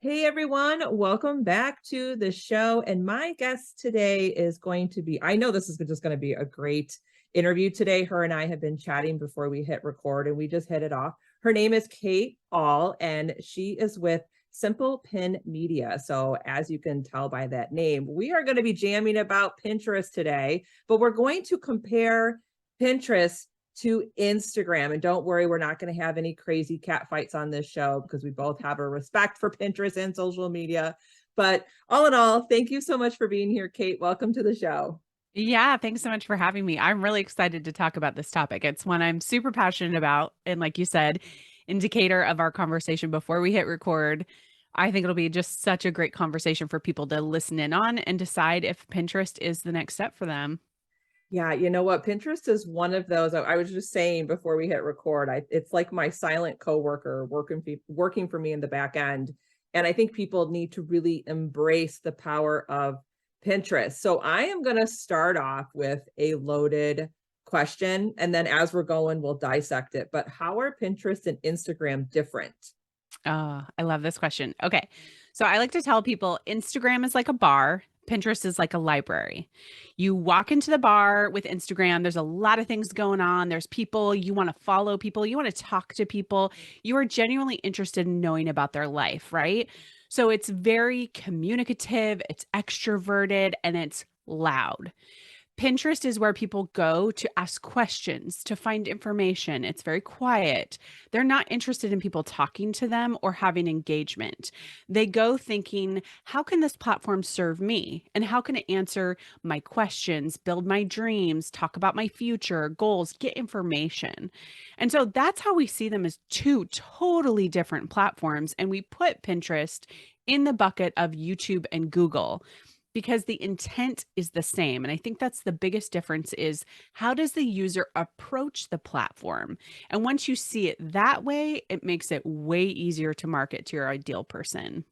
Hey everyone, welcome back to the show. And my guest today is going to be, I know this is just going to be a great interview today. Her and I have been chatting before we hit record and we just hit it off. Her name is Kate All and she is with Simple Pin Media. So as you can tell by that name, we are going to be jamming about Pinterest today, but we're going to compare Pinterest to Instagram. And don't worry, we're not going to have any crazy cat fights on this show because we both have a respect for Pinterest and social media. But all in all, thank you so much for being here, Kate. Welcome to the show. Yeah, thanks so much for having me. I'm really excited to talk about this topic. It's one I'm super passionate about. And like you said, indicator of our conversation before we hit record. I think it'll be just such a great conversation for people to listen in on and decide if Pinterest is the next step for them. Yeah, you know what? Pinterest is one of those. I was just saying before we hit record, it's like my silent coworker working for me in the back end. And I think people need to really embrace the power of Pinterest. So I am going to start off with a loaded question. And then as we're going, we'll dissect it. But how are Pinterest and Instagram different? Oh, I love this question. Okay. So I like to tell people Instagram is like a bar, Pinterest is like a library. You walk into the bar with Instagram, there's a lot of things going on. There's people, you want to follow people, you want to talk to people. You are genuinely interested in knowing about their life, right? So it's very communicative, it's extroverted, and it's loud. Pinterest is where people go to ask questions, to find information. It's very quiet. They're not interested in people talking to them or having engagement. They go thinking, how can this platform serve me? And how can it answer my questions, build my dreams, talk about my future, goals, get information? And so that's how we see them as two totally different platforms. And we put Pinterest in the bucket of YouTube and Google because the intent is the same. And I think that's the biggest difference is how does the user approach the platform? And once you see it that way, it makes it way easier to market to your ideal person.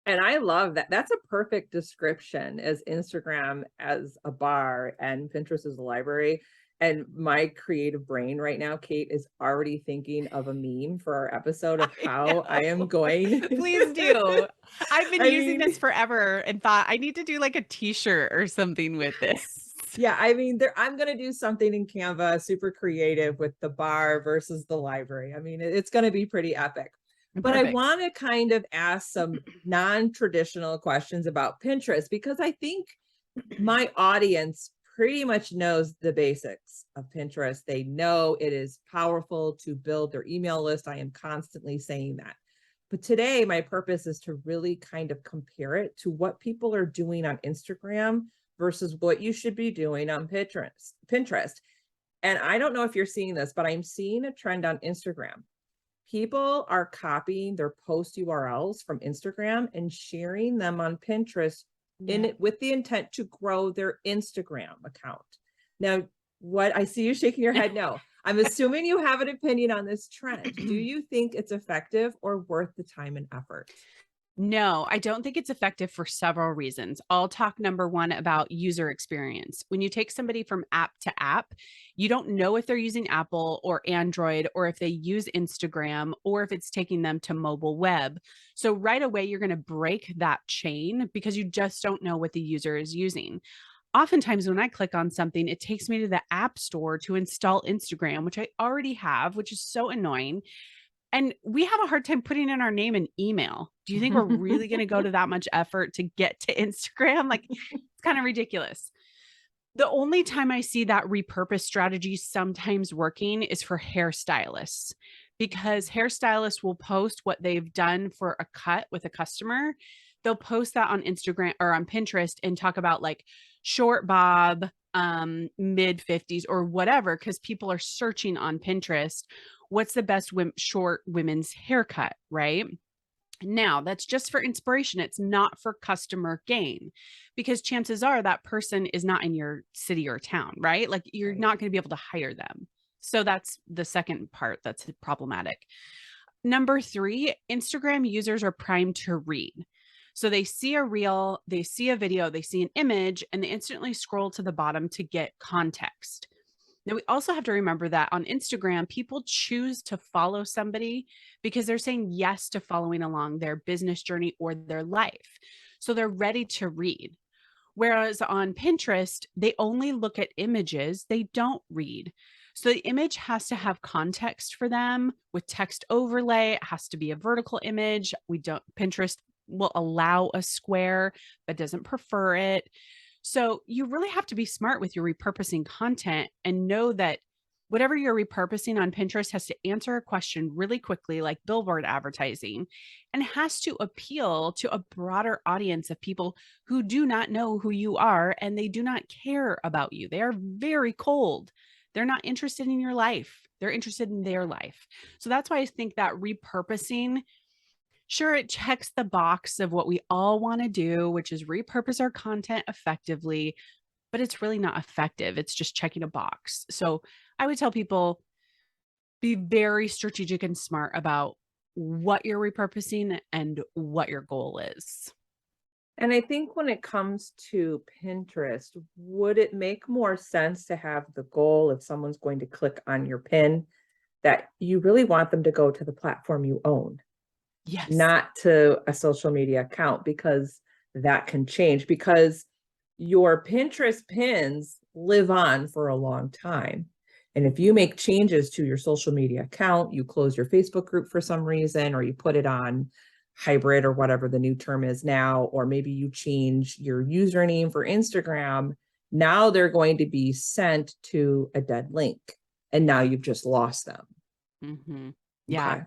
And I love that. That's a perfect description as Instagram as a bar and Pinterest as a library. And my creative brain right now, Kate, is already thinking of a meme for our episode of I how I am know. going. Please do. I've been I using mean, this forever and thought I need to do like a t-shirt or something with this. yeah, I mean, I'm going to do something in Canva, super creative with the bar versus the library. I mean, it's going to be pretty epic. But I Perfect. want to kind of ask some non-traditional questions about Pinterest because I think my audience pretty much knows the basics of Pinterest. They know it is powerful to build their email list. I am constantly saying that. But today, my purpose is to really kind of compare it to what people are doing on Instagram versus what you should be doing on Pinterest. And I don't know if you're seeing this, but I'm seeing a trend on Instagram. People are copying their post URLs from Instagram and sharing them on Pinterest in Yeah. it with the intent to grow their Instagram account. Now, what I see you shaking your head no. I'm assuming you have an opinion on this trend. Do you think it's effective or worth the time and effort? No, I don't think it's effective for several reasons. I'll talk number one about user experience. When you take somebody from app to app, you don't know if they're using Apple or Android or if they use Instagram or if it's taking them to mobile web. So right away, you're going to break that chain because you just don't know what the user is using. Oftentimes, when I click on something, it takes me to the app store to install Instagram, which I already have, which is so annoying. And we have a hard time putting in our name and email. Do you think we're really gonna go to that much effort to get to Instagram? Like, it's kinda ridiculous. The only time I see that repurpose strategy sometimes working is for hairstylists, because hairstylists will post what they've done for a cut with a customer. They'll post that on Instagram or on Pinterest and talk about, like, short bob, mid 50s or whatever, because people are searching on Pinterest, what's the best short women's haircut, right? Now, that's just for inspiration. It's not for customer gain because chances are that person is not in your city or town, right? Like you're Right. not going to be able to hire them. So that's the second part that's problematic. Number three, Instagram users are primed to read. So they see a reel, they see a video, they see an image, and they instantly scroll to the bottom to get context. Now, we also have to remember that on Instagram, people choose to follow somebody because they're saying yes to following along their business journey or their life. So they're ready to read. Whereas on Pinterest, they only look at images, they don't read. So the image has to have context for them with text overlay. It has to be a vertical image. Pinterest will allow a square, but doesn't prefer it. So you really have to be smart with your repurposing content and know that whatever you're repurposing on Pinterest has to answer a question really quickly, like billboard advertising, and has to appeal to a broader audience of people who do not know who you are and they do not care about you. They are very cold. They're not interested in your life. They're interested in their life. So that's why I think that repurposing, sure, it checks the box of what we all want to do, which is repurpose our content effectively, but it's really not effective. It's just checking a box. So I would tell people be very strategic and smart about what you're repurposing and what your goal is. And I think when it comes to Pinterest, would it make more sense to have the goal if someone's going to click on your pin that you really want them to go to the platform you own, Yes. not to a social media account, because that can change because your Pinterest pins live on for a long time. And if you make changes to your social media account, you close your Facebook group for some reason, or you put it on hybrid or whatever the new term is now, or maybe you change your username for Instagram, now they're going to be sent to a dead link. And now you've just lost them. Mm-hmm. Yeah.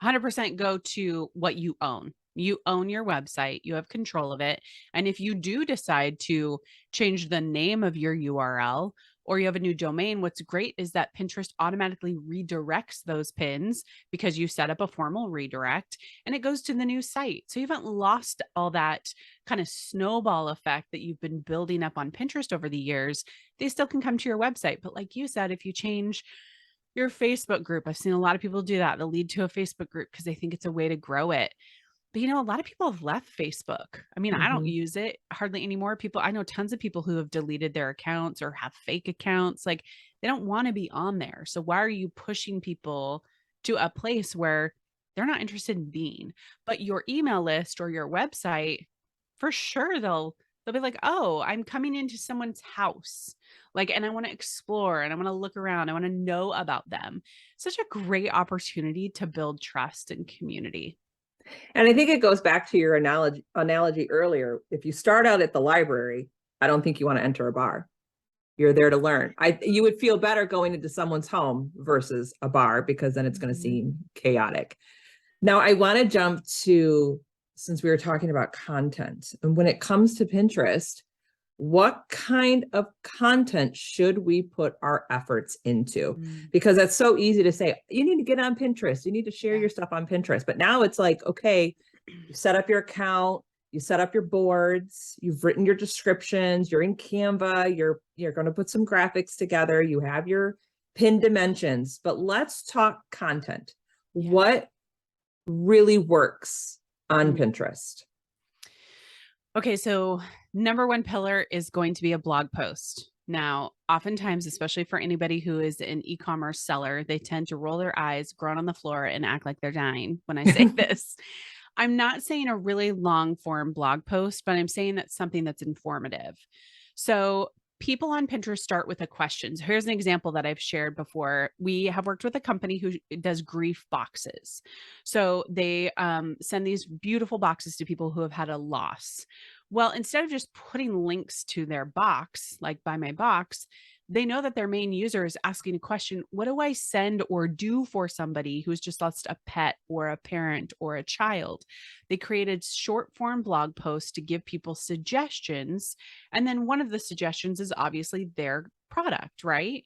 Okay. 100% go to what you own. You own your website, you have control of it. And if you do decide to change the name of your URL or you have a new domain, what's great is that Pinterest automatically redirects those pins because you set up a formal redirect and it goes to the new site. So you haven't lost all that kind of snowball effect that you've been building up on Pinterest over the years. They still can come to your website. But like you said, if you change your Facebook group, I've seen a lot of people do that. They'll lead to a Facebook group because they think it's a way to grow it. But a lot of people have left Facebook. I mean, I don't Mhm. use it hardly anymore. I know tons of people who have deleted their accounts or have fake accounts. Like they don't want to be on there. So why are you pushing people to a place where they're not interested in being? But your email list or your website, for sure they'll be like, "Oh, I'm coming into someone's house." Like, and I want to explore and I want to look around. I want to know about them. Such a great opportunity to build trust and community. And I think it goes back to your analogy earlier. If you start out at the library, I don't think you want to enter a bar. You're there to learn. You would feel better going into someone's home versus a bar because then it's going to Mhm. seem chaotic. Now, I want to jump to, since we were talking about content, and when it comes to Pinterest, what kind of content should we put our efforts into? Mm. Because that's so easy to say, you need to get on Pinterest, you need to share Yeah. your stuff on Pinterest. But now it's like, okay, you set up your account, you set up your boards, you've written your descriptions, you're in Canva, you're going to put some graphics together, you have your pin dimensions, but let's talk content. Yeah. What really works on Mm. Pinterest? Okay, so number one pillar is going to be a blog post. Now, oftentimes, especially for anybody who is an e-commerce seller, they tend to roll their eyes, groan on the floor, and act like they're dying when I say this. I'm not saying a really long form blog post, but I'm saying that's something that's informative. So people on Pinterest start with a question. So here's an example that I've shared before. We have worked with a company who does grief boxes. So they send these beautiful boxes to people who have had a loss. Well, instead of just putting links to their box, like buy my box, they know that their main user is asking a question: what do I send or do for somebody who's just lost a pet or a parent or a child? They created short form blog posts to give people suggestions. And then one of the suggestions is obviously their product, right?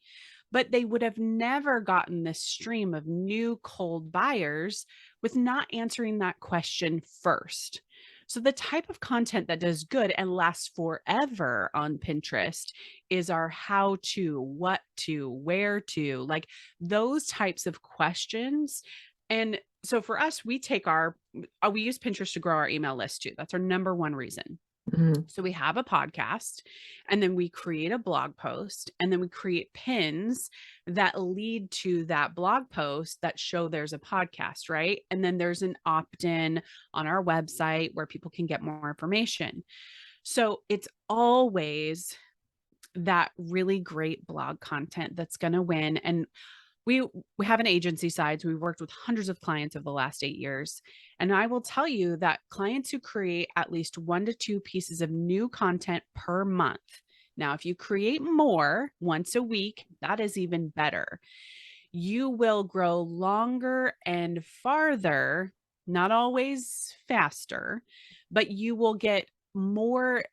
But they would have never gotten this stream of new cold buyers with not answering that question first. So, the type of content that does good and lasts forever on Pinterest is our how to, what to, where to, like those types of questions. And so for us, we use Pinterest to grow our email list too. That's our number one reason. Mhm. So we have a podcast, and then we create a blog post, and then we create pins that lead to that blog post that show there's a podcast, right? And then there's an opt-in on our website where people can get more information. So it's always that really great blog content that's going to win. And we have an agency side, so we've worked with hundreds of clients over the last 8 years. And I will tell you that clients who create at least 1 to 2 pieces of new content per month. Now, if you create more once a week, that is even better. You will grow longer and farther, not always faster, but you will get more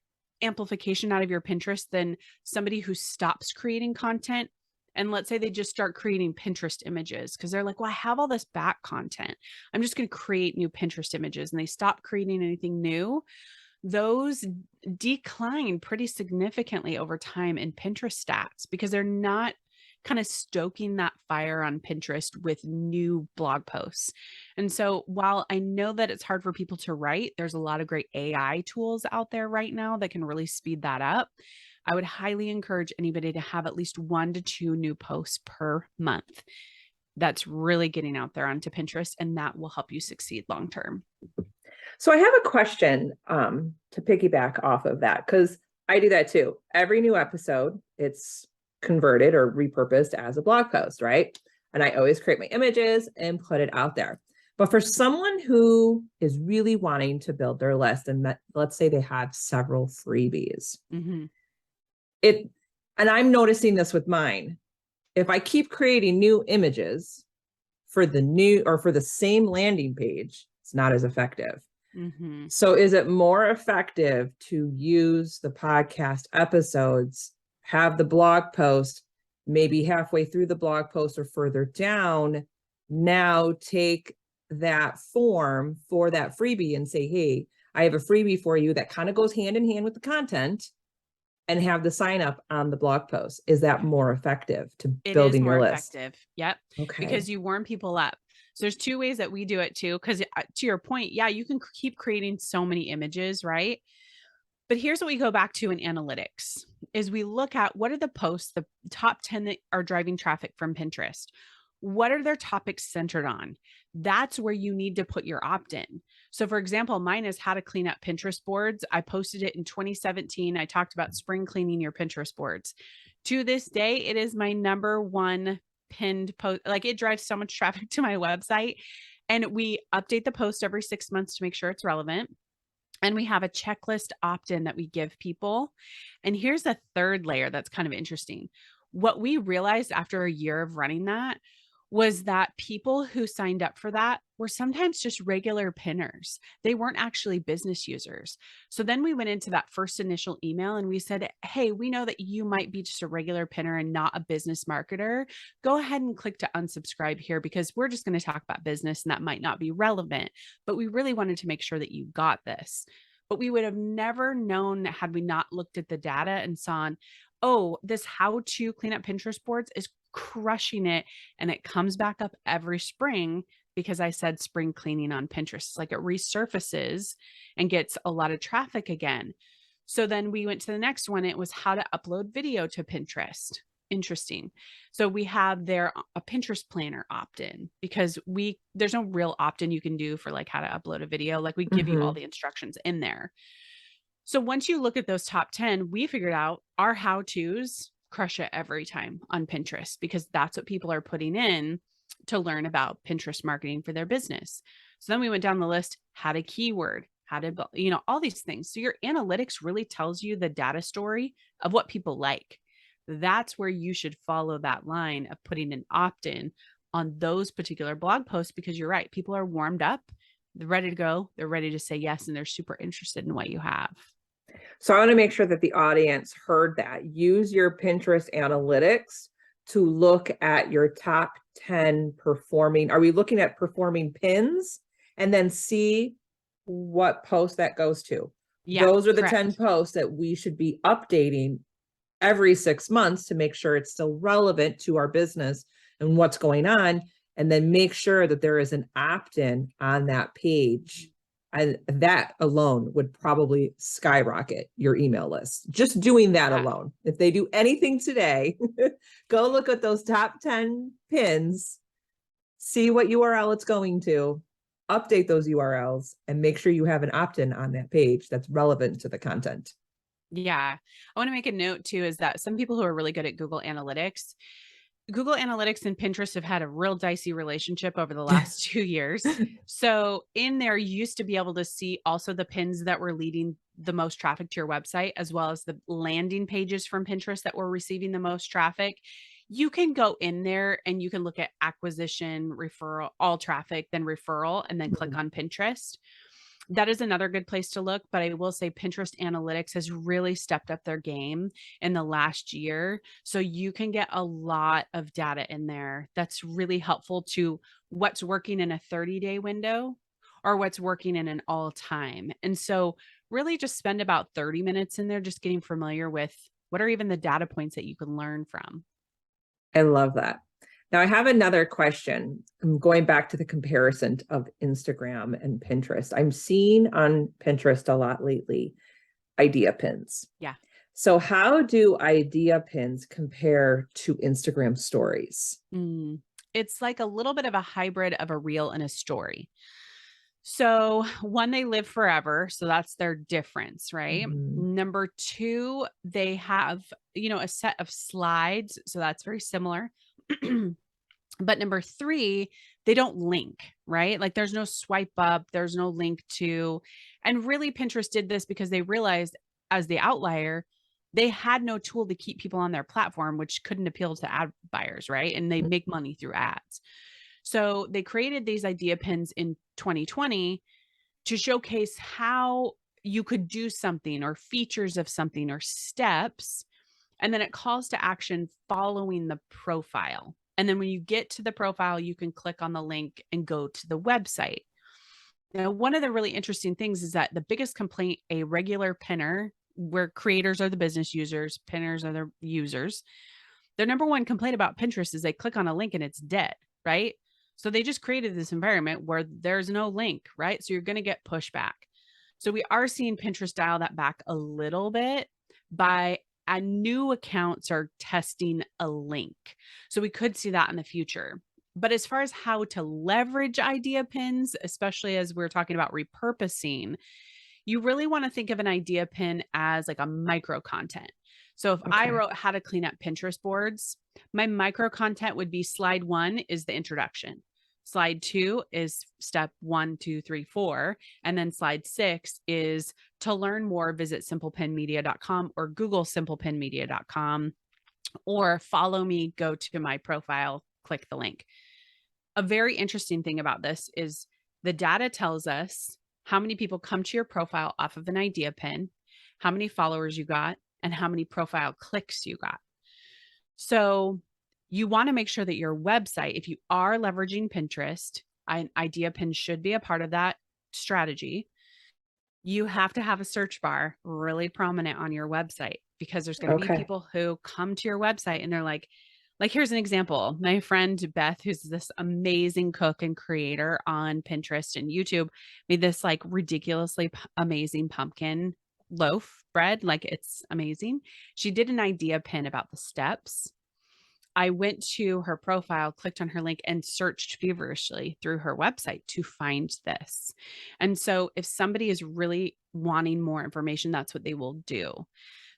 amplification out of your Pinterest than somebody who stops creating content. And let's say they just start creating Pinterest images because they're like, well, I have all this back content. I'm just going to create new Pinterest images. And they stop creating anything new. Those decline pretty significantly over time in Pinterest stats because they're not kind of stoking that fire on Pinterest with new blog posts. And so while I know that it's hard for people to write, there's a lot of great AI tools out there right now that can really speed that up. I would highly encourage anybody to have at least 1 to 2 new posts per month. That's really getting out there onto Pinterest, and that will help you succeed long term. So I have a question to piggyback off of that, because I do that too. Every new episode, it's converted or repurposed as a blog post, right? And I always create my images and put it out there. But for someone who is really wanting to build their list, and let's say they have several freebies, Mm-hmm. and I'm noticing this with mine. If I keep creating new images for the new or for the same landing page, it's not as effective. Mm-hmm. So is it more effective to use the podcast episodes, have the blog post, maybe halfway through the blog post or further down, now take that form for that freebie and say, hey, I have a freebie for you that kind of goes hand in hand with the content, and have the sign up on the blog post? Is that more effective to It is building your more list? effective. Yep. Okay. Because you warm people up. So there's 2 ways that we do it too. Because to your point, yeah, you can keep creating so many images, right? But here's what we go back to in analytics is we look at what are the posts, the top 10 that are driving traffic from Pinterest. What are their topics centered on? That's where you need to put your opt-in. So for example, mine is how to clean up Pinterest boards. I posted it in 2017. I talked about spring cleaning your Pinterest boards. To this day, it is my number one pinned post. Like it drives so much traffic to my website. And we update the post every 6 months to make sure it's relevant. And we have a checklist opt-in that we give people. And here's the third layer that's kind of interesting. What we realized after a year of running that was that people who signed up for that were sometimes just regular pinners. They weren't actually business users. So then we went into that first initial email and we said, hey, we know that you might be just a regular pinner and not a business marketer. Go ahead and click to unsubscribe here because we're just going to talk about business and that might not be relevant. But we really wanted to make sure that you got this. But we would have never known had we not looked at the data and saw, oh, this how to clean up Pinterest boards is crushing it. And it comes back up every spring because I said spring cleaning on Pinterest. It's like it resurfaces and gets a lot of traffic again. So then we went to the next one. It was how to upload video to Pinterest. Interesting. So we have there a Pinterest planner opt-in because there's no real opt-in you can do for like how to upload a video. Like we give you all the instructions in there. So once you look at those top 10, we figured out our how-tos crush it every time on Pinterest because that's what people are putting in to learn about Pinterest marketing for their business. So then we went down the list, how to keyword, how to, all these things. So your analytics really tells you the data story of what people like. That's where you should follow that line of putting an opt-in on those particular blog posts because you're right. People are warmed up, they're ready to go, they're ready to say yes, and they're super interested in what you have. So I want to make sure that the audience heard that. Use your Pinterest analytics to look at your top 10 performing. Are we looking at performing pins and then see what post that goes to? Yeah, those are the correct. 10 posts that we should be updating every 6 months to make sure it's still relevant to our business and what's going on. And then make sure that there is an opt-in on that page that alone would probably skyrocket your email list. Just doing that alone. If they do anything today, go look at those top 10 pins, see what URL it's going to, update those URLs, and make sure you have an opt-in on that page that's relevant to the content. Yeah. I want to make a note too, is that some people who are really good at Google Analytics and Pinterest have had a real dicey relationship over the last 2 years. So in there, you used to be able to see also the pins that were leading the most traffic to your website, as well as the landing pages from Pinterest that were receiving the most traffic. You can go in there and you can look at acquisition, referral, all traffic, then referral, and then click on Pinterest. That is another good place to look, but I will say Pinterest Analytics has really stepped up their game in the last year. So you can get a lot of data in there that's really helpful to what's working in a 30-day window or what's working in an all time. And so really just spend about 30 minutes in there just getting familiar with what are even the data points that you can learn from. I love that. Now I have another question. I'm going back to the comparison of Instagram and Pinterest. I'm seeing on Pinterest a lot lately, idea pins. Yeah. So how do idea pins compare to Instagram stories? It's like a little bit of a hybrid of a reel and a story. So one, they live forever. So that's their difference, right? Number two, they have, a set of slides. So that's very similar. But number three, they don't link, right? Like there's no swipe up, there's no link to, and really Pinterest did this because they realized as the outlier, they had no tool to keep people on their platform, which couldn't appeal to ad buyers, right? And they make money through ads. So they created these idea pins in 2020 to showcase how you could do something or features of something or steps. And then it calls to action following the profile. And then when you get to the profile, you can click on the link and go to the website. Now, one of the really interesting things is that the biggest complaint a regular pinner, where creators are the business users, pinners are the users, their number one complaint about Pinterest is they click on a link and it's dead, right? So they just created this environment where there's no link, right? So you're going to get pushback. So we are seeing Pinterest dial that back a little bit by new accounts are testing a link. So we could see that in the future. But as far as how to leverage idea pins, especially as we're talking about repurposing, you really want to think of an idea pin as like a micro content. So if I wrote how to clean up Pinterest boards, my micro content would be slide 1 is the introduction. Slide 2 is step 1, 2, 3, 4. And then slide 6 is to learn more, visit simplepinmedia.com or Google simplepinmedia.com, or follow me, go to my profile, click the link. A very interesting thing about this is the data tells us how many people come to your profile off of an idea pin, how many followers you got, and how many profile clicks you got. So you want to make sure that your website, if you are leveraging Pinterest, an idea pin should be a part of that strategy. You have to have a search bar really prominent on your website, because there's going to be people who come to your website and they're like, here's an example. My friend Beth, who's this amazing cook and creator on Pinterest and YouTube, made this like ridiculously amazing pumpkin loaf bread. Like it's amazing. She did an idea pin about the steps. I went to her profile, clicked on her link, and searched feverishly through her website to find this. And so if somebody is really wanting more information, that's what they will do.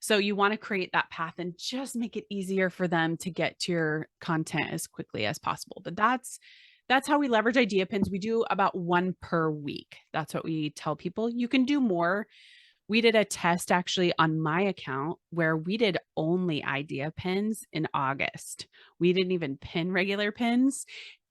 So you want to create that path and just make it easier for them to get to your content as quickly as possible. But that's how we leverage idea pins. We do about 1 per week. That's what we tell people. You can do more. We did a test actually on my account where we did only idea pins in August. We didn't even pin regular pins.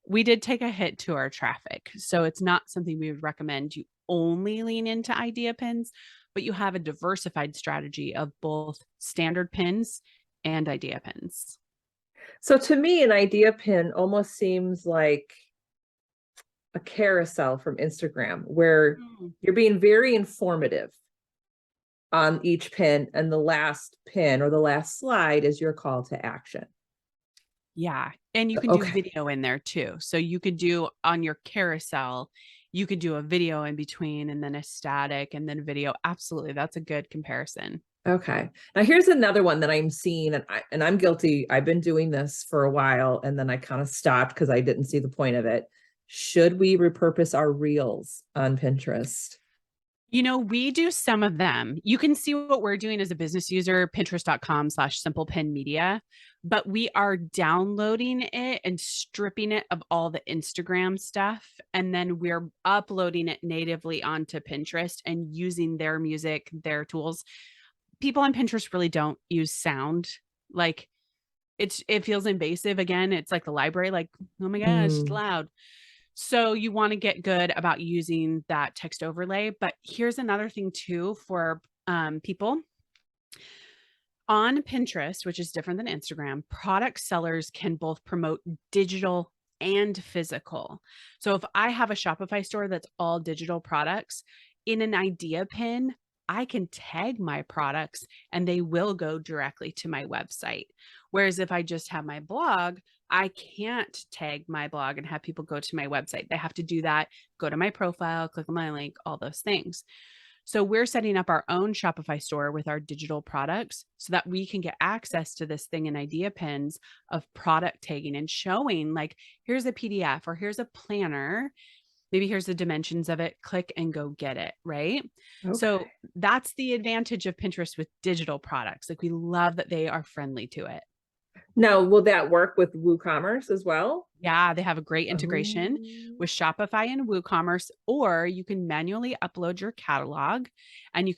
We did take a hit to our traffic. So it's not something we would recommend you only lean into idea pins, but you have a diversified strategy of both standard pins and idea pins. So to me, an idea pin almost seems like a carousel from Instagram where you're being very informative on each pin, and the last pin or the last slide is your call to action. Yeah. And you can do video in there too. So you could do on your carousel, you could do a video in between and then a static and then video. Absolutely. That's a good comparison. Okay. Now here's another one that I'm seeing, and I'm guilty. I've been doing this for a while, and then I kind of stopped because I didn't see the point of it. Should we repurpose our reels on Pinterest? We do some of them. You can see what we're doing as a business user, pinterest.com/simplepinmedia, but we are downloading it and stripping it of all the Instagram stuff. And then we're uploading it natively onto Pinterest and using their music, their tools. People on Pinterest really don't use sound. Like it feels invasive. Again, it's like the library, like, oh my gosh, it's Mm, loud. So you want to get good about using that text overlay. But here's another thing too for people on Pinterest, which is different than Instagram. Product sellers can both promote digital and physical. So if I have a Shopify store that's all digital products, in an idea pin, I can tag my products and they will go directly to my website. Whereas if I just have my blog, I can't tag my blog and have people go to my website. They have to do that, go to my profile, click on my link, all those things. So we're setting up our own Shopify store with our digital products so that we can get access to this thing in idea pins of product tagging and showing, like, here's a PDF or here's a planner. Maybe here's the dimensions of it. Click and go get it. Right. okay. So that's the advantage of Pinterest with digital products. Like, we love that they are friendly to it. Now, will that work with WooCommerce as well? Yeah, they have a great integration Oh, with Shopify and WooCommerce, or you can manually upload your catalog and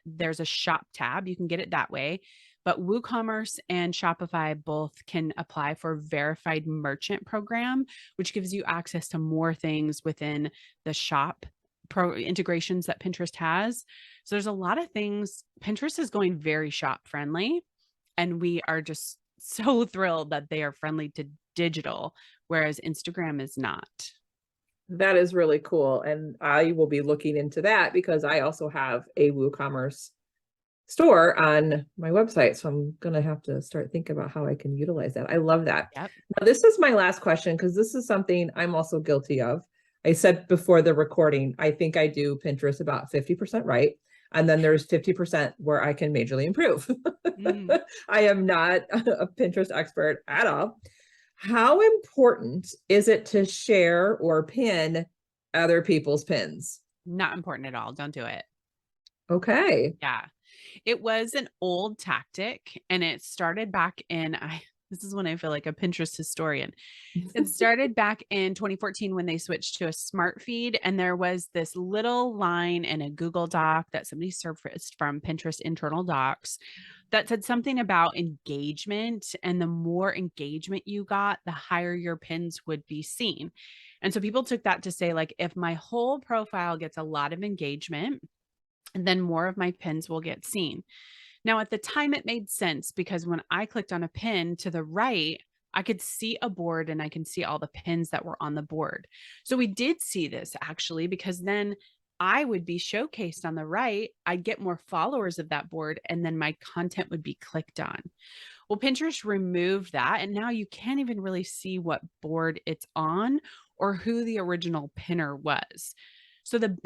there's a shop tab. You can get it that way. But WooCommerce and Shopify both can apply for verified merchant program, which gives you access to more things within the shop pro integrations that Pinterest has. So there's a lot of things. Pinterest is going very shop friendly, and we are just so thrilled that they are friendly to digital, whereas Instagram is not. that is really cool. And I will be looking into that because I also have a WooCommerce store on my website. So I'm going to have to start thinking about how I can utilize that. I love that. Yep. Now, this is my last question because this is something I'm also guilty of. I said before the recording, I think I do Pinterest about 50% right. And then there's 50% where I can majorly improve. Mm, I am not a Pinterest expert at all. How important is it to share or pin other people's pins? not important at all. Don't do it. Okay. Yeah. It was an old tactic and it started back in I this is when I feel like a Pinterest historian. It started back in 2014 when they switched to a smart feed, and there was this little line in a Google Doc that somebody surfaced from Pinterest internal docs that said something about engagement. And the more engagement you got, the higher your pins would be seen. And so people took that to say, like, if my whole profile gets a lot of engagement, then more of my pins will get seen. Now, at the time, it made sense because when I clicked on a pin to the right, I could see a board and I can see all the pins that were on the board. So we did see this actually, because then I would be showcased on the right. I'd get more followers of that board, and then my content would be clicked on. Well, Pinterest removed that, and now you can't even really see what board it's on or who the original pinner was. So the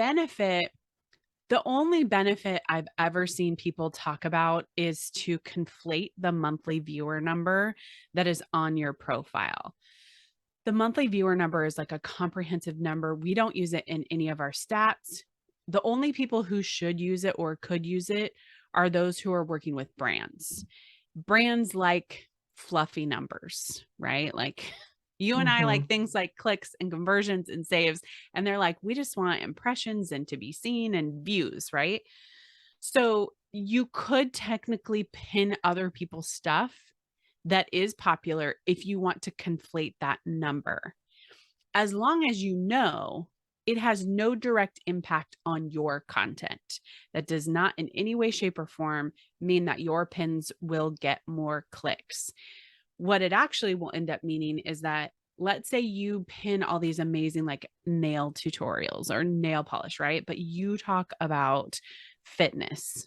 only benefit I've ever seen people talk about is to conflate the monthly viewer number that is on your profile. The monthly viewer number is like a comprehensive number. We don't use it in any of our stats. The only people who should use it or could use it are those who are working with brands. Brands like fluffy numbers, right? Like you and I like Mhm. things like clicks and conversions and saves. And they're like, we just want impressions and to be seen and views, right? So you could technically pin other people's stuff that is popular if you want to conflate that number. As long as you know it has no direct impact on your content. That does not in any way, shape, or form mean that your pins will get more clicks. What it actually will end up meaning is that, let's say you pin all these amazing like nail tutorials or nail polish, right? But you talk about fitness.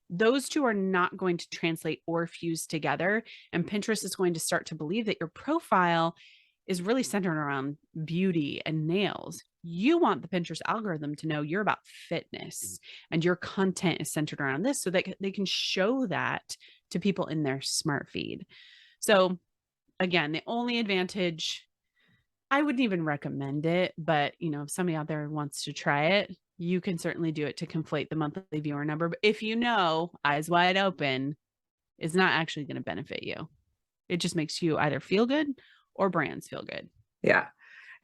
Those two are not going to translate or fuse together. And Pinterest is going to start to believe that your profile is really centered around beauty and nails. You want the Pinterest algorithm to know you're about fitness and your content is centered around this so that they can show that to people in their smart feed. So again, the only advantage, I wouldn't even recommend it, but if somebody out there wants to try it, you can certainly do it to conflate the monthly viewer number. But if eyes wide open, it's not actually going to benefit you. It just makes you either feel good or brands feel good. Yeah.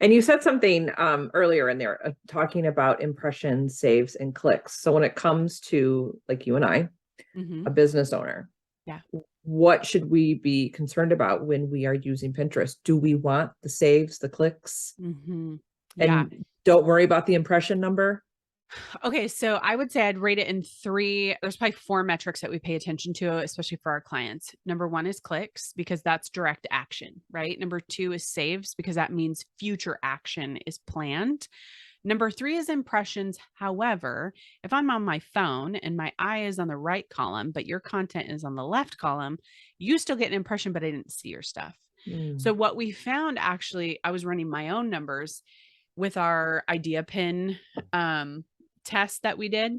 And you said something earlier in there talking about impressions, saves, and clicks. So when it comes to like you and I, a business owner, yeah, what should we be concerned about when we are using Pinterest? Do we want the saves, the clicks? Yeah. And don't worry about the impression number? Okay, so I would say I'd rate it in three. There's probably four metrics that we pay attention to, especially for our clients. Number one is clicks, because that's direct action, right? Number two is saves, because that means future action is planned. Number three is impressions. However, if I'm on my phone and my eye is on the right column, but your content is on the left column, you still get an impression, but I didn't see your stuff. So what we found, actually, I was running my own numbers with our idea pin test that we did.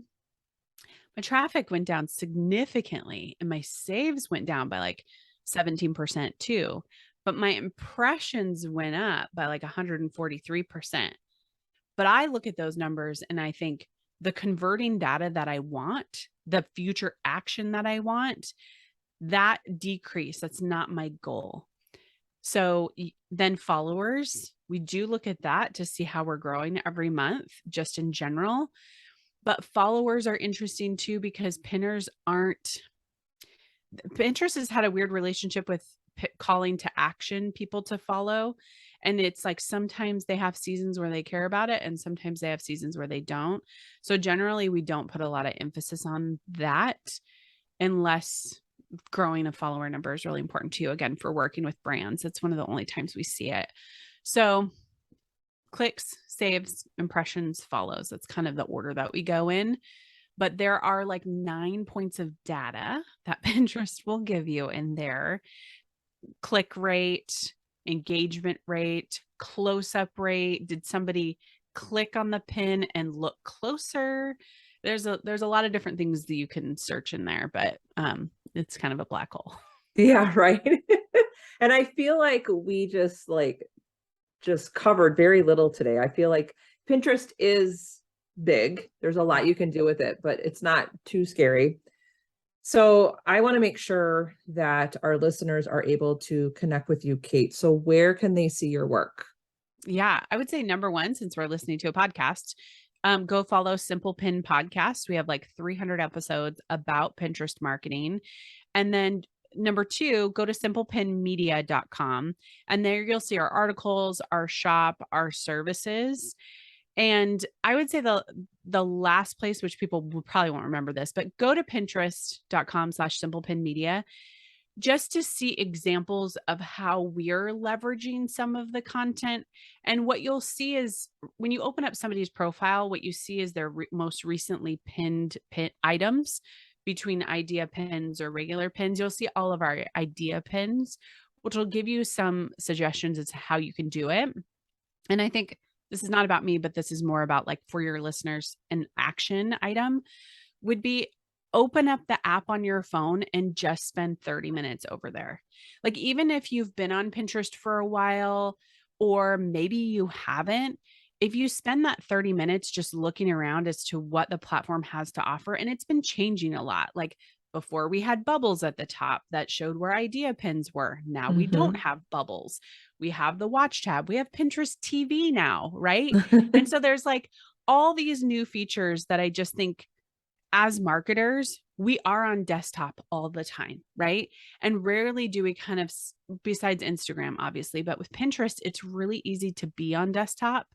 My traffic went down significantly and my saves went down by like 17% too. But my impressions went up by like 143%. But I look at those numbers and I think the converting data that I want, the future action that I want, that decrease, that's not my goal. So then followers, we do look at that to see how we're growing every month, just in general. But followers are interesting too, because Pinterest has had a weird relationship with calling to action people to follow. And it's like, sometimes they have seasons where they care about it and sometimes they have seasons where they don't. So generally we don't put a lot of emphasis on that unless growing a follower number is really important to you. Again, for working with brands, it's one of the only times we see it. So clicks, saves, impressions, follows. That's kind of the order that we go in. But there are like 9 points of data that Pinterest will give you in there. Click rate, engagement rate, close-up rate. Did somebody click on the pin and look closer? There's a lot of different things that you can search in there, but it's kind of a black hole. Yeah, right. And I feel like we just covered very little today. I feel like Pinterest is big. There's a lot you can do with it, but it's not too scary. So I want to make sure that our listeners are able to connect with you, Kate. So where can they see your work? Yeah, I would say number one, since we're listening to a podcast, go follow Simple Pin Podcast. We have like 300 episodes about Pinterest marketing. And then number two, go to simplepinmedia.com. And there you'll see our articles, our shop, our services. And I would say the last place, which people probably won't remember this, but go to pinterest.com/simplepinmedia just to see examples of how we're leveraging some of the content. And what you'll see is when you open up somebody's profile, what you see is their most recently pinned items between idea pins or regular pins. You'll see all of our idea pins, which will give you some suggestions as to how you can do it. And I think this is not about me, but this is more about, like, for your listeners, an action item would be open up the app on your phone and just spend 30 minutes over there. Like, even if you've been on Pinterest for a while, or maybe you haven't, if you spend that 30 minutes just looking around as to what the platform has to offer, and it's been changing a lot. Like, before we had bubbles at the top that showed where idea pins were. Now we don't have bubbles. We have the watch tab. We have Pinterest TV now, right? And so there's like all these new features that I just think, as marketers, we are on desktop all the time, right? And rarely do we kind of, besides Instagram, obviously, but with Pinterest, it's really easy to be on desktop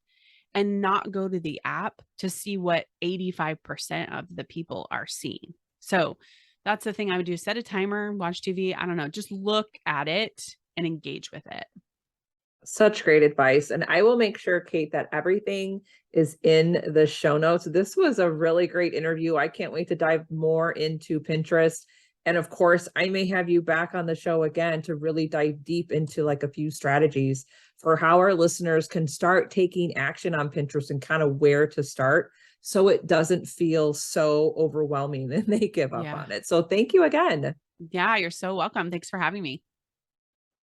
and not go to the app to see what 85% of the people are seeing. So that's the thing I would do. Set a timer, watch TV. I don't know, just look at it and engage with it. Such great advice. And I will make sure, Kate, that everything is in the show notes. This was a really great interview. I can't wait to dive more into Pinterest And of course, I may have you back on the show again to really dive deep into like a few strategies for how our listeners can start taking action on Pinterest and kind of where to start so it doesn't feel so overwhelming and they give up Yeah. on it. So thank you again. Yeah, you're so welcome. Thanks for having me.